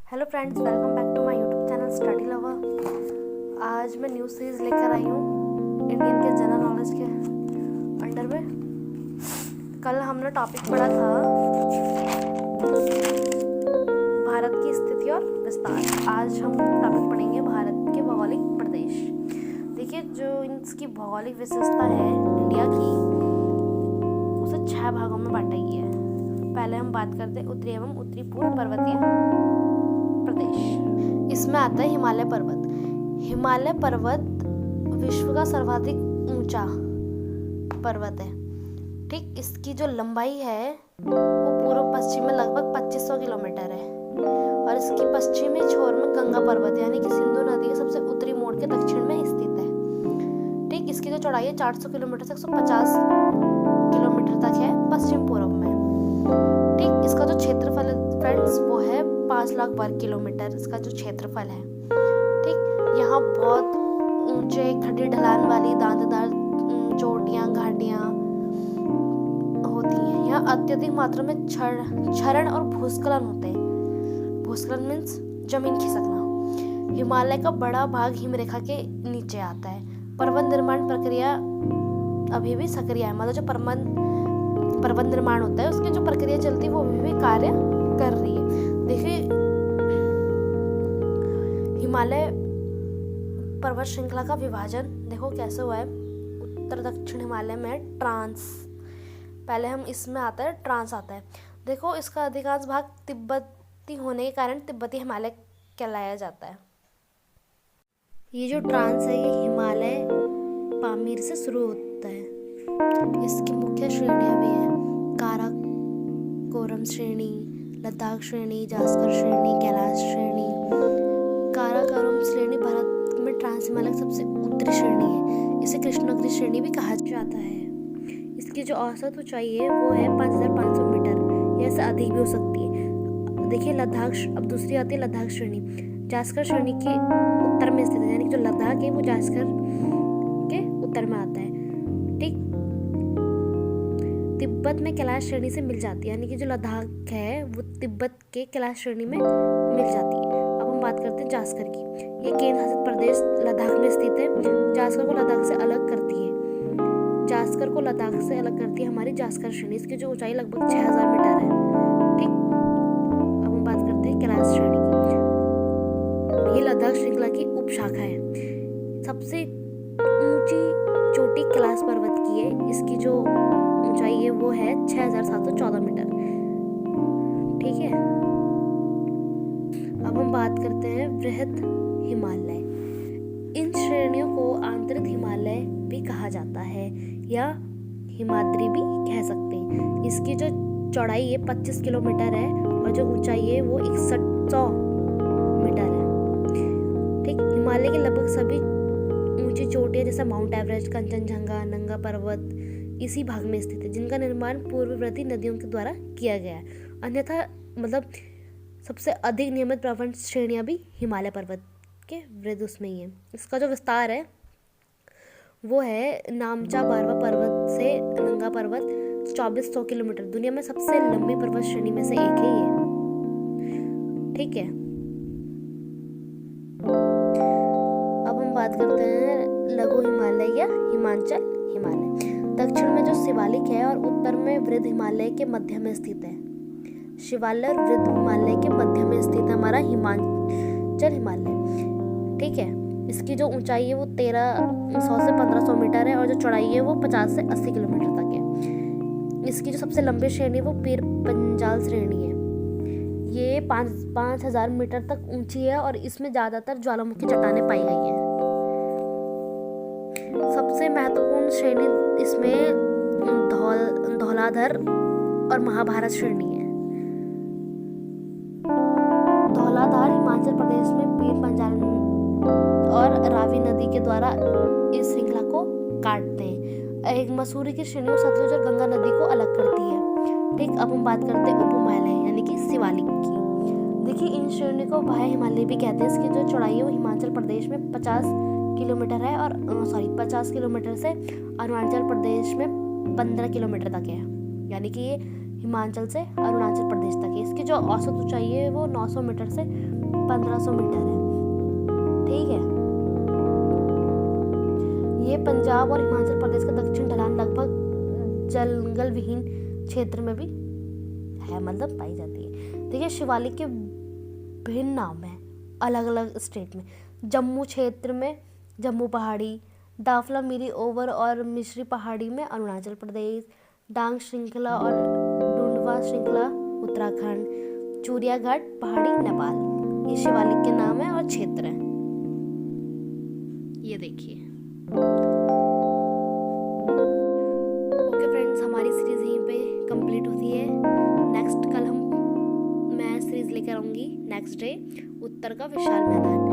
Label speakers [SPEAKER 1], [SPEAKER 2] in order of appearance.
[SPEAKER 1] Hello friends, welcome back to my YouTube channel study lover. आज मैं news series लेकर आई हूँ इंडियन के जनरल नॉलेज के अंडर में। कल हमने टॉपिक पढ़ा था भारत की स्थिति और विस्तार। आज हम टॉपिक पढ़ेंगे भारत के भौगोलिक प्रदेश। देखिए, जो इसकी भौगोलिक विशेषता है इंडिया की, उसे 6 भागों में बांटा गया है। पहले हम बात करते हैं उत्तरी एवं उत्तरी पूर्व पर्वतीय प्रदेश। इसमें आता है हिमालय पर्वत। हिमालय पर्वत विश्व का सर्वाधिक ऊंचा पर्वत है। ठीक, इसकी जो लंबाई है वो पूर्व पश्चिम में लगभग 2500 किलोमीटर है और इसकी पश्चिमी छोर में गंगा पर्वत यानी कि सिंधु नदी के सबसे उत्तरी मोड़ के दक्षिण में स्थित है। ठीक, इसकी जो चौड़ाई है 400 किलोमीटर से 150 किलोमीटर तक है पश्चिम पूर्व में। ठीक, इसका जो क्षेत्रफल है फ्रेंड्स वो है 5 लाख वर्ग किलोमीटर इसका जो क्षेत्रफल है। ठीक, यहाँ बहुत ऊंचे खड़ी ढलान वाली दांतेदार चोटियाँ घाटियाँ होती हैं। यहाँ अत्यधिक मात्रा में क्षरण और भूस्खलन होते हैं। भूस्खलन मीन्स जमीन खिसकना। हिमालय का बड़ा भाग हिमरेखा के नीचे आता है। पर्वत निर्माण प्रक्रिया अभी भी सक्रिय है। मतलब जो पर्वत निर्माण होता है उसकी जो प्रक्रिया चलती है वो अभी भी कार्य कर रही है। देखिए, हिमालय पर्वत श्रृंखला का विभाजन देखो कैसे हुआ है। उत्तर दक्षिण हिमालय में ट्रांस, पहले हम इसमें आता है ट्रांस आता है। देखो, इसका अधिकांश भाग तिब्बती होने के कारण तिब्बती हिमालय कहलाया जाता है। ये जो ट्रांस है ये हिमालय पामीर से शुरू होता है। इसकी मुख्य श्रेणियां भी हैं काराकोरम श्रेणी, लद्दाख श्रेणी, जास्कर श्रेणी, कैलाश श्रेणी। काराकोरम श्रेणी भारत में ट्रांस हिमालय की सबसे उत्तरी श्रेणी है। इसे कृष्णगिरी श्रेणी भी कहा जाता है। इसकी जो औसत ऊंचाई है वो है 5500 मीटर या इससे अधिक भी हो सकती है। देखिए, लद्दाख, अब दूसरी आती है लद्दाख श्रेणी। जास्कर श्रेणी के उत्तर में स्थित है, यानी कि जो लद्दाख है वो जास्कर के उत्तर में आता है। ठीक, तिब्बत में कैलाश श्रेणी से मिल जाती है, यानी कि जो लद्दाख है वो तिब्बत के कैलाश श्रेणी में मिल जाती है। अब हम बात करते हैं जास्कर की। ये केंद्र शासित प्रदेश लद्दाख में स्थित है। जास्कर को लद्दाख से अलग करती है हमारी जास्कर श्रेणी। इसकी जो ऊंचाई लगभग 6000 मीटर है। ठीक, अब हम बात करते हैं कैलाश श्रेणी की। ये लद्दाख श्रृंखला की उपशाखा है। सबसे ऊंची चोटी कैलाश पर्वत की है। इसकी जो ऊंचाई है वो है 6714 मीटर। ठीक है, अब हम बात करते हैं वृहद हिमालय। इन श्रेणियों को आंतरिक हिमालय भी कहा जाता है या हिमाद्री भी कह सकते हैं। इसकी जो चौड़ाई है 25 किलोमीटर है और जो ऊंचाई है वो 6100 मीटर है। ठीक, हिमालय के लगभग सभी ऊंची चोटियां जैसे माउंट एवरेस्ट, कंचनजंगा, नंगा पर्वत इसी भाग में स्थित है, जिनका निर्माण पूर्ववर्ती नदियों के द्वारा किया गया है। अन्यथा मतलब सबसे अधिक नियमित पर्वत श्रेणियां भी हिमालय पर्वत के वृहद उसमें ही है। इसका जो विस्तार है वो है नामचा बारवा पर्वत से नंगा पर्वत 2400 किलोमीटर। दुनिया में सबसे लंबी पर्वत श्रेणी में से एक है ये। ठीक है, अब हम बात करते हैं लघु हिमालय या हिमाचल हिमालय। दक्षिण में जो शिवालिक है और उत्तर में वृहद हिमालय के मध्य में स्थित है। शिवालय और वृहद हिमालय के मध्य में स्थित है हमारा हिमाचल हिमालय। ठीक है, इसकी जो ऊंचाई है वो 1300 से 1500 मीटर है और जो चौड़ाई है वो 50 से 80 किलोमीटर तक है। इसकी जो सबसे लंबी श्रेणी है वो पीर पंजाल श्रेणी है। ये 5000 मीटर तक ऊंची है और इसमें ज़्यादातर ज्वालामुखी चट्टानें पाई गई हैं। सबसे महत्वपूर्ण श्रेणी इसमें धौलाधर और महाभारत श्रेणी है। धौलाधार हिमाचल प्रदेश में पीर पंजाल और रावी नदी के द्वारा इस श्रृंखला को काटते हैं। एक मसूरी की श्रेणी में सतलुज और गंगा नदी को अलग करती है। ठीक, अब हम बात करते हैं उप हिमालय यानी कि शिवालिक की। देखिए, इन श्रेणी को बाह्य हिमालय भी कहते हैं। इसकी जो चौड़ाई है वो हिमाचल प्रदेश में 50 किलोमीटर है और 50 किलोमीटर से अरुणाचल प्रदेश में 15 किलोमीटर तक है। यानी कि ये हिमाचल से अरुणाचल प्रदेश तक है। इसकी जो औसत ऊंचाई है वो 900 मीटर से 1500 मीटर है। ठीक है, ये पंजाब और हिमाचल प्रदेश का दक्षिण ढलान लगभग जंगल विहीन क्षेत्र में भी है, मतलब पाई जाती है। देखिए, शिवालिक के भिन्न नाम हैं अलग अलग स्टेट में। जम्मू क्षेत्र में जम्मू पहाड़ी, दाफला मिरी ओवर और मिश्री पहाड़ी में अरुणाचल प्रदेश, डांग श्रृंखला और डुंडवा श्रृंखला उत्तराखंड, चूरिया घाट पहाड़ी नेपाल। ये शिवालिक के नाम है और क्षेत्र है। ये देखिए। ओके फ्रेंड्स, हमारी सीरीज यहीं पे कंप्लीट होती है। नेक्स्ट कल मैं सीरीज लेकर आऊंगी नेक्स्ट डे उत्तर का विशाल मैदान।